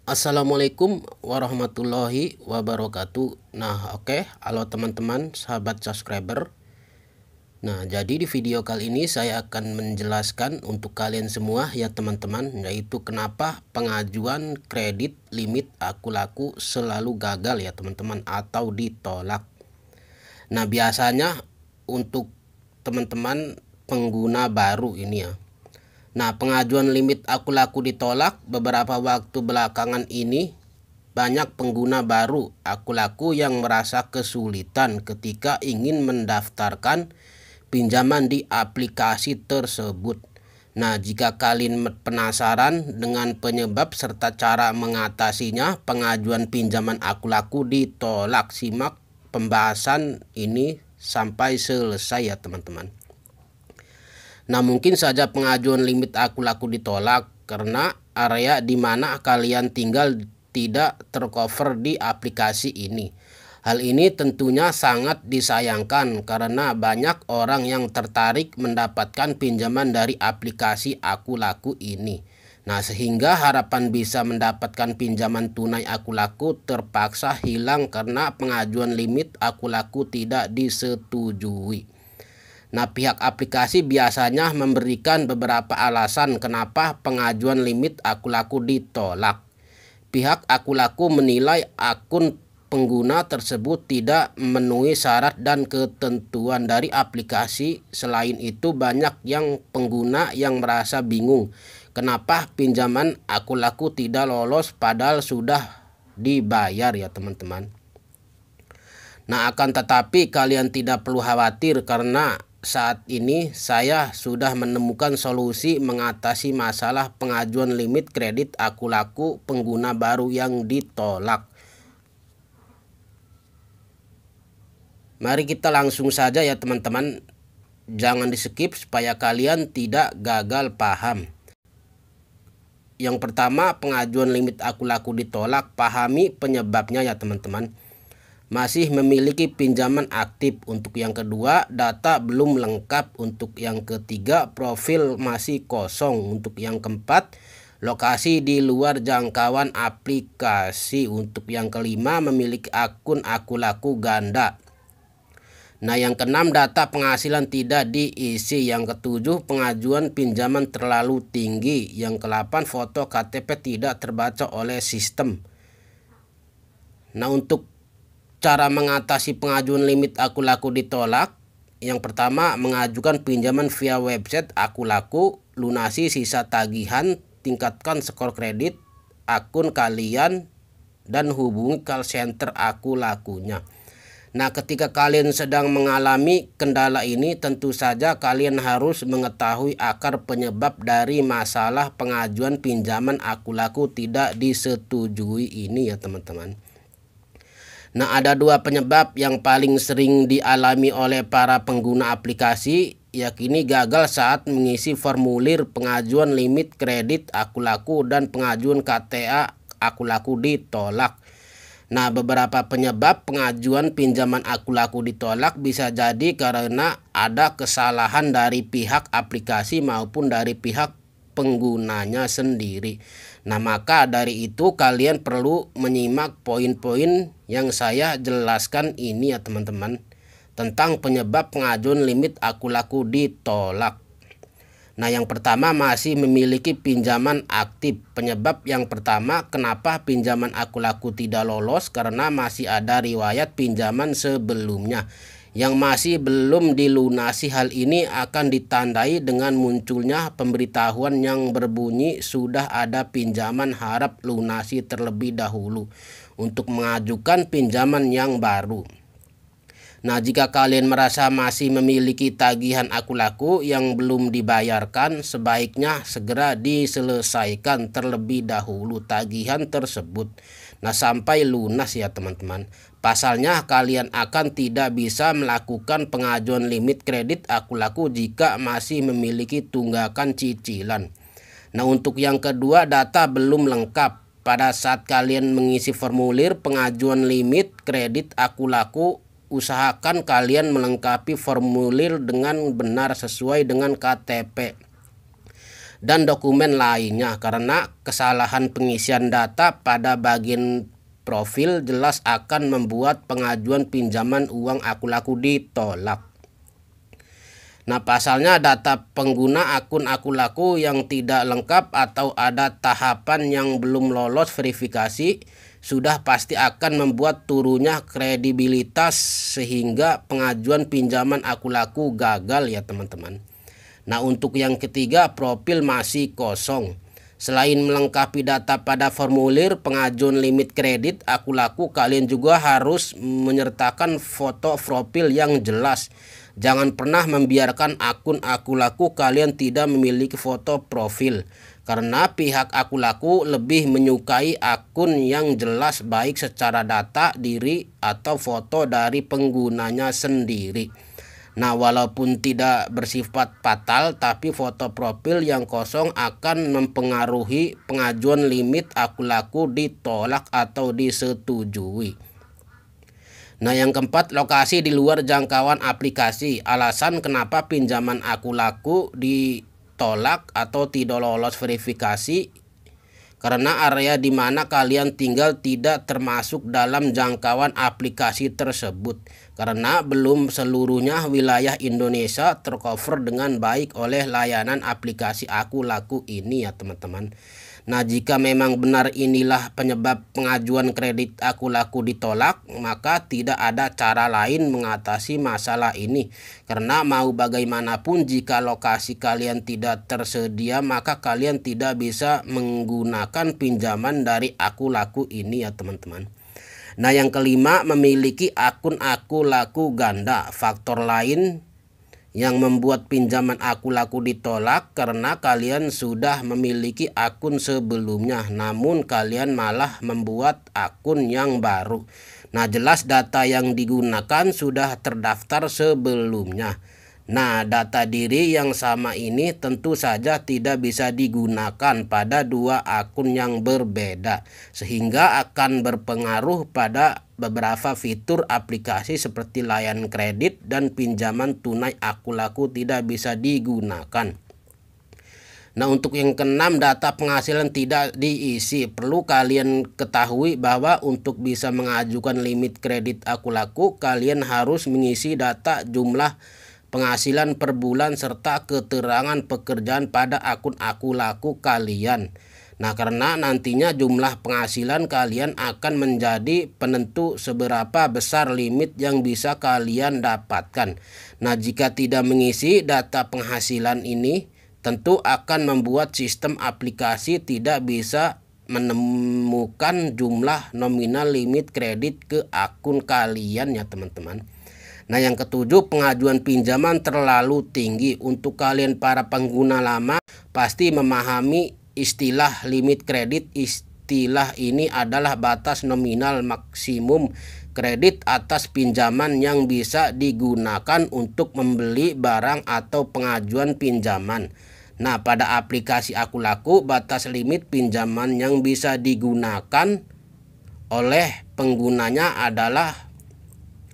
Assalamualaikum warahmatullahi wabarakatuh. Halo teman-teman, sahabat subscriber. Jadi di video kali ini saya akan menjelaskan untuk kalian semua ya teman-teman, yaitu kenapa pengajuan kredit limit aku-laku selalu gagal ya teman-teman, atau ditolak. Biasanya untuk teman-teman pengguna baru ini ya. Pengajuan limit aku-laku ditolak beberapa waktu belakangan ini. Banyak pengguna baru aku-laku yang merasa kesulitan ketika ingin mendaftarkan pinjaman di aplikasi tersebut. Jika kalian penasaran dengan penyebab serta cara mengatasinya pengajuan pinjaman aku-laku ditolak, simak pembahasan ini sampai selesai ya teman-teman. Mungkin saja pengajuan limit aku-laku ditolak karena area di mana kalian tinggal tidak tercover di aplikasi ini. Hal ini tentunya sangat disayangkan karena banyak orang yang tertarik mendapatkan pinjaman dari aplikasi aku-laku ini. Sehingga harapan bisa mendapatkan pinjaman tunai aku-laku terpaksa hilang karena pengajuan limit aku-laku tidak disetujui. Pihak aplikasi biasanya memberikan beberapa alasan kenapa pengajuan limit aku-laku ditolak. Pihak aku-laku menilai akun pengguna tersebut tidak memenuhi syarat dan ketentuan dari aplikasi. Selain itu, banyak yang pengguna yang merasa bingung kenapa pinjaman aku-laku tidak lolos padahal sudah dibayar ya teman-teman. Akan tetapi kalian tidak perlu khawatir karena saat ini saya sudah menemukan solusi mengatasi masalah pengajuan limit kredit aku-laku pengguna baru yang ditolak. Mari kita langsung saja ya teman-teman. Jangan di skip supaya kalian tidak gagal paham. Yang pertama, pengajuan limit aku-laku ditolak, pahami penyebabnya ya teman-teman. Masih memiliki pinjaman aktif. Untuk yang kedua, data belum lengkap. Untuk yang ketiga, profil masih kosong. Untuk yang keempat, lokasi di luar jangkauan aplikasi. Untuk yang kelima, memiliki akun aku-laku ganda. Yang keenam, data penghasilan tidak diisi. Yang ketujuh, pengajuan pinjaman terlalu tinggi. Yang kedelapan, foto KTP tidak terbaca oleh sistem. Untuk cara mengatasi pengajuan limit aku-laku ditolak, yang pertama, mengajukan pinjaman via website aku-laku, lunasi sisa tagihan, tingkatkan skor kredit akun kalian, dan hubungi call center aku-lakunya. Ketika kalian sedang mengalami kendala ini, tentu saja kalian harus mengetahui akar penyebab dari masalah pengajuan pinjaman aku-laku tidak disetujui ini ya teman-teman. Ada dua penyebab yang paling sering dialami oleh para pengguna aplikasi, yakni gagal saat mengisi formulir pengajuan limit kredit aku-laku dan pengajuan KTA aku-laku ditolak. Beberapa penyebab pengajuan pinjaman aku-laku ditolak bisa jadi karena ada kesalahan dari pihak aplikasi maupun dari pihak penggunanya sendiri. Maka dari itu kalian perlu menyimak poin-poin yang saya jelaskan ini ya teman-teman, tentang penyebab pengajuan limit aku-laku ditolak. Yang pertama, masih memiliki pinjaman aktif. Penyebab yang pertama kenapa pinjaman aku-laku tidak lolos karena masih ada riwayat pinjaman sebelumnya yang masih belum dilunasi. Hal ini akan ditandai dengan munculnya pemberitahuan yang berbunyi sudah ada pinjaman, harap lunasi terlebih dahulu untuk mengajukan pinjaman yang baru. Jika kalian merasa masih memiliki tagihan aku-laku yang belum dibayarkan, sebaiknya segera diselesaikan terlebih dahulu tagihan tersebut. Sampai lunas ya teman-teman. Pasalnya kalian akan tidak bisa melakukan pengajuan limit kredit aku-laku jika masih memiliki tunggakan cicilan. Untuk yang kedua, data belum lengkap. Pada saat kalian mengisi formulir pengajuan limit kredit aku-laku, usahakan kalian melengkapi formulir dengan benar sesuai dengan KTP dan dokumen lainnya, karena kesalahan pengisian data pada bagian profil jelas akan membuat pengajuan pinjaman uang aku laku ditolak. Nah, pasalnya data pengguna akun aku laku yang tidak lengkap atau ada tahapan yang belum lolos verifikasi sudah pasti akan membuat turunnya kredibilitas sehingga pengajuan pinjaman aku laku gagal ya teman-teman. Nah, untuk yang ketiga, profil masih kosong. Selain melengkapi data pada formulir pengajuan limit kredit aku laku, kalian juga harus menyertakan foto profil yang jelas. Jangan pernah membiarkan akun aku laku kalian tidak memiliki foto profil, karena pihak aku laku lebih menyukai akun yang jelas baik secara data diri atau foto dari penggunanya sendiri. Nah, walaupun tidak bersifat fatal, tapi foto profil yang kosong akan mempengaruhi pengajuan limit aku laku ditolak atau disetujui. Nah, yang keempat, lokasi di luar jangkauan aplikasi. Alasan kenapa pinjaman aku laku ditolak atau tidak lolos verifikasi karena area di mana kalian tinggal tidak termasuk dalam jangkauan aplikasi tersebut, karena belum seluruhnya wilayah Indonesia tercover dengan baik oleh layanan aplikasi aku laku ini ya teman-teman. Nah, jika memang benar inilah penyebab pengajuan kredit aku laku ditolak, maka tidak ada cara lain mengatasi masalah ini. Karena mau bagaimanapun jika lokasi kalian tidak tersedia, maka kalian tidak bisa menggunakan pinjaman dari aku laku ini ya teman-teman. Nah, yang kelima, memiliki akun aku laku ganda. Faktor lain yang membuat pinjaman aku laku ditolak karena kalian sudah memiliki akun sebelumnya, namun kalian malah membuat akun yang baru. Nah, jelas data yang digunakan sudah terdaftar sebelumnya. Nah, data diri yang sama ini tentu saja tidak bisa digunakan pada dua akun yang berbeda, sehingga akan berpengaruh pada beberapa fitur aplikasi seperti layanan kredit dan pinjaman tunai aku laku tidak bisa digunakan. Nah, untuk yang keenam, data penghasilan tidak diisi. Perlu kalian ketahui bahwa untuk bisa mengajukan limit kredit aku laku, kalian harus mengisi data jumlah penghasilan per bulan serta keterangan pekerjaan pada akun aku laku kalian. Nah, karena nantinya jumlah penghasilan kalian akan menjadi penentu seberapa besar limit yang bisa kalian dapatkan. Nah, jika tidak mengisi data penghasilan ini, tentu akan membuat sistem aplikasi tidak bisa menemukan jumlah nominal limit kredit ke akun kalian ya teman-teman. Nah, yang ketujuh, pengajuan pinjaman terlalu tinggi. Untuk kalian para pengguna lama pasti memahami istilah limit kredit. Istilah ini adalah batas nominal maksimum kredit atas pinjaman yang bisa digunakan untuk membeli barang atau pengajuan pinjaman. Nah, pada aplikasi aku laku, batas limit pinjaman yang bisa digunakan oleh penggunanya adalah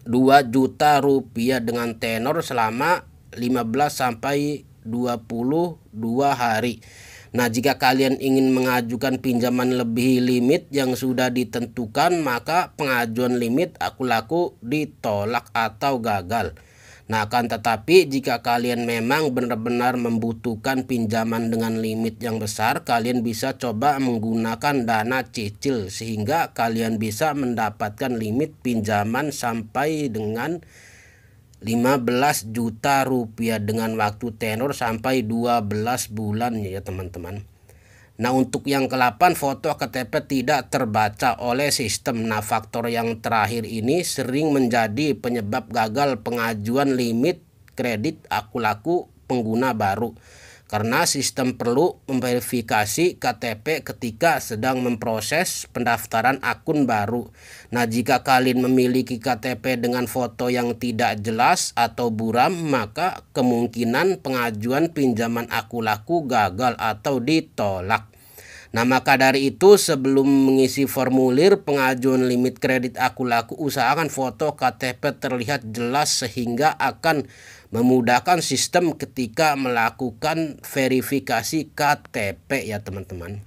2 juta rupiah dengan tenor selama 15 sampai 22 hari. Nah, jika kalian ingin mengajukan pinjaman lebih limit yang sudah ditentukan, maka pengajuan limit aku laku ditolak atau gagal. Nah, akan tetapi jika kalian memang benar-benar membutuhkan pinjaman dengan limit yang besar, kalian bisa coba menggunakan dana cicil sehingga kalian bisa mendapatkan limit pinjaman sampai dengan 15 juta rupiah dengan waktu tenor sampai 12 bulan ya teman-teman. Nah, untuk yang ke-8, foto KTP tidak terbaca oleh sistem. Nah, faktor yang terakhir ini sering menjadi penyebab gagal pengajuan limit kredit aku laku pengguna baru. Karena sistem perlu memverifikasi KTP ketika sedang memproses pendaftaran akun baru. Nah, jika kalian memiliki KTP dengan foto yang tidak jelas atau buram, maka kemungkinan pengajuan pinjaman aku laku gagal atau ditolak. Nah, maka dari itu sebelum mengisi formulir pengajuan limit kredit Aku Laku, usahakan foto KTP terlihat jelas sehingga akan memudahkan sistem ketika melakukan verifikasi KTP ya teman-teman.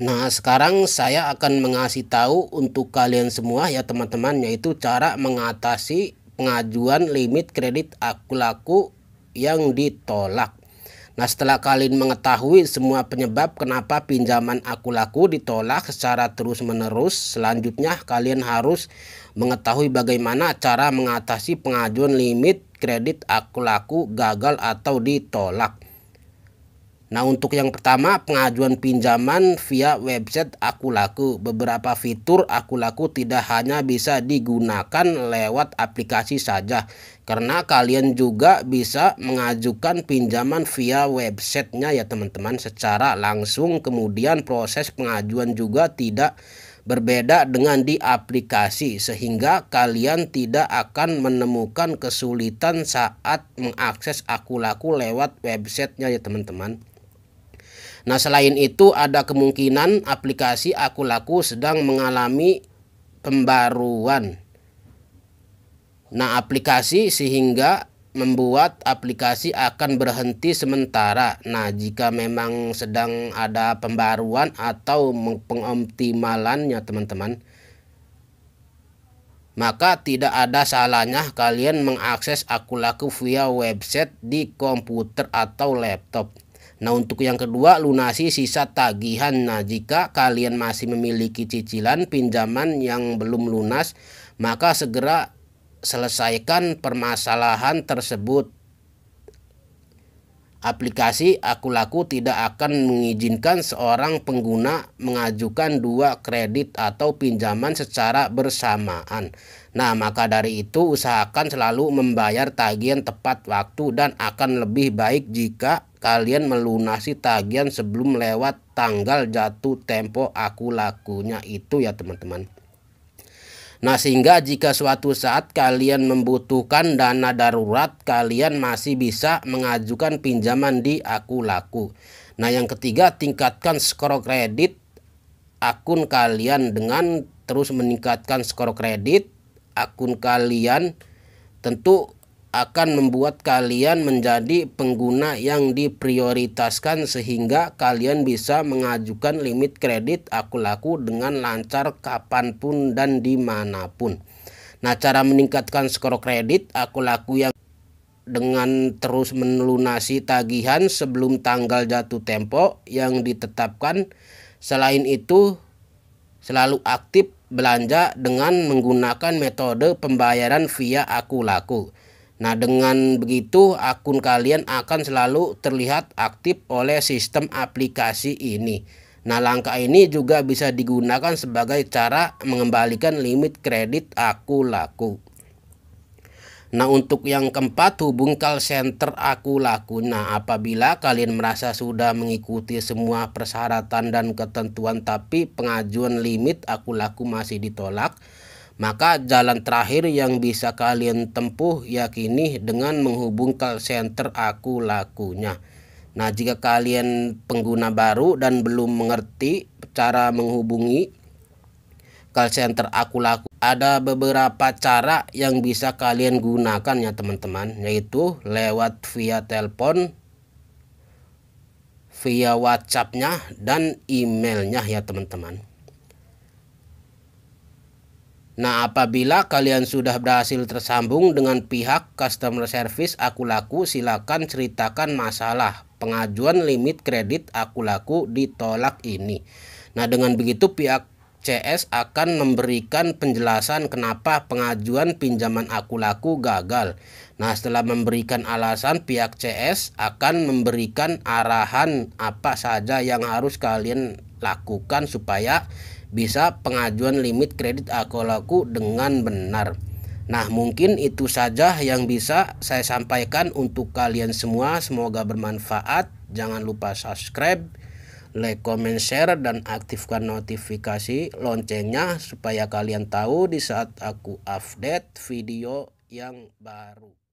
Nah, sekarang saya akan mengasih tahu untuk kalian semua ya teman-teman, yaitu cara mengatasi pengajuan limit kredit Aku Laku yang ditolak. Nah, setelah kalian mengetahui semua penyebab kenapa pinjaman Aku Laku ditolak secara terus-menerus, selanjutnya kalian harus mengetahui bagaimana cara mengatasi pengajuan limit kredit Aku Laku gagal atau ditolak. Nah, untuk yang pertama, pengajuan pinjaman via website Aku Laku. Beberapa fitur Aku Laku tidak hanya bisa digunakan lewat aplikasi saja, karena kalian juga bisa mengajukan pinjaman via websitenya ya teman-teman secara langsung. Kemudian proses pengajuan juga tidak berbeda dengan di aplikasi, sehingga kalian tidak akan menemukan kesulitan saat mengakses Aku Laku lewat websitenya ya teman-teman. Nah, selain itu ada kemungkinan aplikasi Aku Laku sedang mengalami pembaruan. Nah, aplikasi sehingga membuat aplikasi akan berhenti sementara. Nah, jika memang sedang ada pembaruan atau pengoptimalannya teman-teman, maka tidak ada salahnya kalian mengakses Aku Laku via website di komputer atau laptop. Nah, untuk yang kedua, lunasi sisa tagihan. Nah, jika kalian masih memiliki cicilan pinjaman yang belum lunas, maka segera selesaikan permasalahan tersebut. Aplikasi Aku Laku tidak akan mengizinkan seorang pengguna mengajukan dua kredit atau pinjaman secara bersamaan. Nah, maka dari itu usahakan selalu membayar tagihan tepat waktu, dan akan lebih baik jika kalian melunasi tagihan sebelum lewat tanggal jatuh tempo Aku Lakunya itu ya teman-teman. Nah, sehingga jika suatu saat kalian membutuhkan dana darurat, kalian masih bisa mengajukan pinjaman di Aku Laku. Nah, yang ketiga, tingkatkan skor kredit akun kalian. Dengan terus meningkatkan skor kredit akun kalian tentu akan membuat kalian menjadi pengguna yang diprioritaskan, sehingga kalian bisa mengajukan limit kredit Aku Laku dengan lancar kapanpun dan dimanapun. Nah, cara meningkatkan skor kredit Aku Laku yang dengan terus melunasi tagihan sebelum tanggal jatuh tempo yang ditetapkan. Selain itu, selalu aktif belanja dengan menggunakan metode pembayaran via Aku Laku. Nah, dengan begitu akun kalian akan selalu terlihat aktif oleh sistem aplikasi ini. Nah, langkah ini juga bisa digunakan sebagai cara mengembalikan limit kredit Aku Laku. Nah, untuk yang keempat, hubungi call center Aku Laku. Nah, apabila kalian merasa sudah mengikuti semua persyaratan dan ketentuan tapi pengajuan limit Aku Laku masih ditolak, maka jalan terakhir yang bisa kalian tempuh yakini dengan menghubungi call center Aku Lakunya. Nah, jika kalian pengguna baru dan belum mengerti cara menghubungi call center Aku Laku, ada beberapa cara yang bisa kalian gunakan ya teman-teman, yaitu lewat via telepon, via WhatsApp-nya, dan emailnya ya teman-teman. Nah, apabila kalian sudah berhasil tersambung dengan pihak customer service Aku Laku, silakan ceritakan masalah pengajuan limit kredit Aku Laku ditolak ini. Nah, dengan begitu pihak CS akan memberikan penjelasan kenapa pengajuan pinjaman Aku Laku gagal. Nah, setelah memberikan alasan, pihak CS akan memberikan arahan apa saja yang harus kalian lakukan supaya bisa pengajuan limit kredit Aku Laku dengan benar. Nah, mungkin itu saja yang bisa saya sampaikan untuk kalian semua. Semoga bermanfaat. Jangan lupa subscribe, like, comment, share, dan aktifkan notifikasi loncengnya supaya kalian tahu di saat aku update video yang baru.